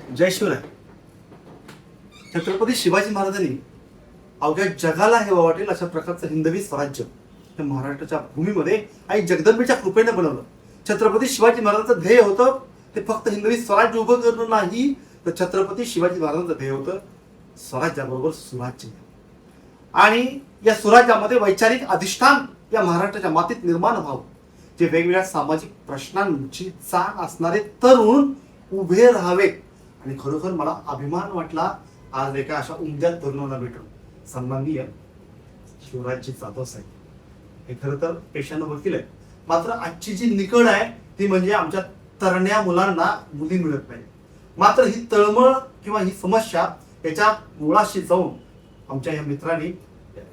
जय शिवराय. छत्रपती शिवाजी महाराजांनी अवघ्या जगाला हे वाटेल अशा प्रकारचं हिंदवी स्वराज्य हे महाराष्ट्राच्या भूमीमध्ये आई जगदंबेच्या कृपेने बनवलं. छत्रपती शिवाजी महाराजांचं ध्येय होतं ते फक्त हिंदवी स्वराज्य उभं करणं नाही, तर छत्रपती शिवाजी महाराजांचं ध्येय होतं स्वराज्याबरोबर सुराज्य. आणि या सुराज्यामध्ये वैचारिक अधिष्ठान या महाराष्ट्राच्या मातीत निर्माण व्हावं, जे वेगवेगळ्या सामाजिक प्रश्नांची जाण असणारे तरुण उभे राहावे. आणि खरोखर मला अभिमान वाटला आज एका अशा उमद्या तरुणाला भेटून. सन्माननीय शिवराजजी जाधव साहेब हे खरं तर पेशानं वकील आहे, मात्र आजची जी निकड आहे ती म्हणजे आमच्या तरण्या मुलांना मुली मिळत नाही. मात्र ही तळमळ किंवा ही समस्या याच्या मुळाशी जाऊन आमच्या या मित्रांनी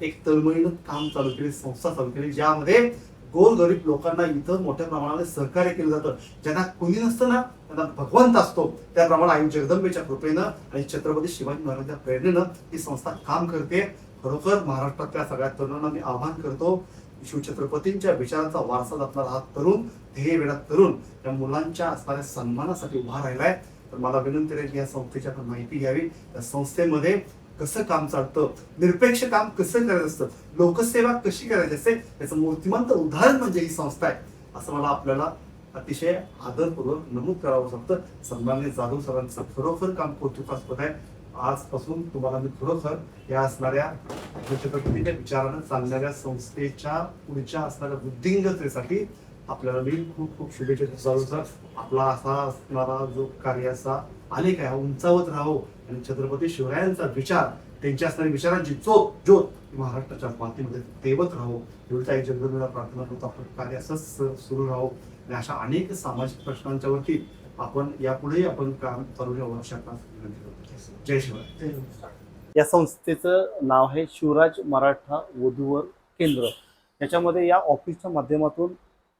एक तळमळीनं काम चालू केले, संस्था चालू केली, ज्यामध्ये गोरगरीब लोकांना इथं मोठ्या प्रमाणात सहकार्य केलं जातं. ज्यांना कोणी नसतं ना, त्यांना भगवंत असतो, त्याप्रमाणे आई जगदंबेच्या कृपेनं आणि छत्रपती शिवाजी महाराजांच्या प्रेरणेनं ही संस्था काम करते. खरोखर महाराष्ट्रातल्या सगळ्या तरुणांना मी आवाहन करतो, शिवछत्रपतींच्या विचारांचा वारसा जपणारा हा तरुण, ध्येय वेळा तरुण या मुलांच्या असणाऱ्या सन्मानासाठी उभा राहिलाय. तर मला विनंती आहे की या संस्थेची आपण माहिती घ्यावी. या संस्थेमध्ये कसं काम चालतं, निरपेक्ष काम कसं करायचं असतं, लोकसेवा कशी करायची असते, याचं मूर्तिमंत उदाहरण म्हणजे ही संस्था आहे, असं मला आपल्याला अतिशय आदरपूर्वक नमूद करावं शकतं. सन्माननीय जाधव सरांचं खरोखर काम कौतुकास्पद आहे. आजपासून तुम्हाला मी खरोखर या असणाऱ्या छत्रपतीच्या विचारानं चालणाऱ्या संस्थेच्या पुढच्या असणाऱ्या वृद्धिंगतेसाठी आपल्याला मी खूप खूप शुभेच्छा देतो. सर, आपला असा असणारा जो कार्याचा अनेक आहे उंचावत राहो आणि छत्रपती शिवरायांचा विचार, त्यांच्या असणाऱ्या विचारांची ज्योत महाराष्ट्राच्या मातीमध्ये तेवत राहो एवढी आई जगदंबेला प्रार्थना करतो. आपलं कार्य असंच सुरू राहो आणि अशा अनेक सामाजिक प्रश्नांच्या वरती आपण यापुढेही आपण काम चालू ठेवू शकता. जय शिवराय. या संस्थेचं नाव आहे शिवराज मराठा वधूवर केंद्र. याच्यामध्ये या ऑफिसच्या माध्यमातून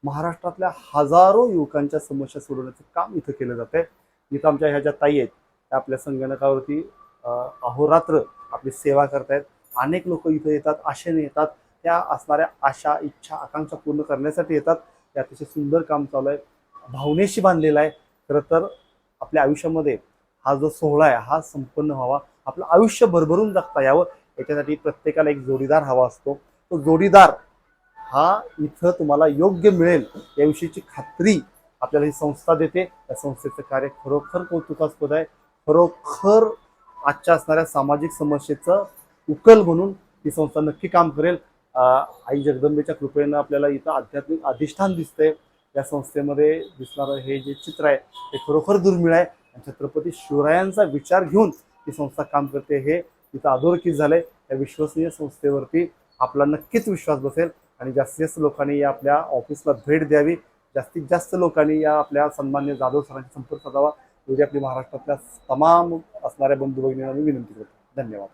महाराष्ट्रातल्या हजारो युवकांच्या समस्या सोडवण्याचं काम इथं केलं जात आहे. इथं आमच्या ह्या ज्या ताई आहेत त्या आपल्या संगणकावरती अहोरात्र आपली सेवा करतायत. अनेक लोक इथं येतात, आशेने येतात, त्या असणाऱ्या आशा, इच्छा, आकांक्षा पूर्ण करण्यासाठी येतात. हे अतिशय सुंदर काम चालू आहे, भावनेशी बांधलेला आहे. खरं तर आपल्या आयुष्यामध्ये हा जो सोहळा आहे हा संपन्न व्हावा, आपलं आयुष्य भरभरून जगता यावं, याच्यासाठी प्रत्येकाला एक जोडीदार हवा असतो. तो जोडीदार हा इथं तुम्हाला योग्य मिळेल याविषयीची खात्री आपल्याला ही संस्था देते. या संस्थेचं कार्य खरोखर कौतुकास्पद आहे. खरोखर आजच्या असणाऱ्या सामाजिक समस्येचं उकल म्हणून ही संस्था नक्की काम करेल. आई जगदंबेच्या कृपेनं आपल्याला इथं आध्यात्मिक अधिष्ठान दिसतंय. या संस्थेमध्ये दिसणारं हे जे चित्र आहे ते खरोखर दुर्मिळ आहे. छत्रपती शिवरायांचा विचार घेऊन ही संस्था काम करते हे इथं अधोरेखित झालंय. या विश्वसनीय संस्थेवरती आपला नक्कीच विश्वास बसेल आणि जास्तीत जास्त लोकांनी या आपल्या ऑफिसला भेट द्यावी. जास्तीत जास्त लोकांनी या आपल्या सन्माननीय जाधव सरांशी संपर्क साधावा एवढी आपली महाराष्ट्रातल्या तमाम असणाऱ्या बंधू भगिनींना मी विनंती करतो. धन्यवाद.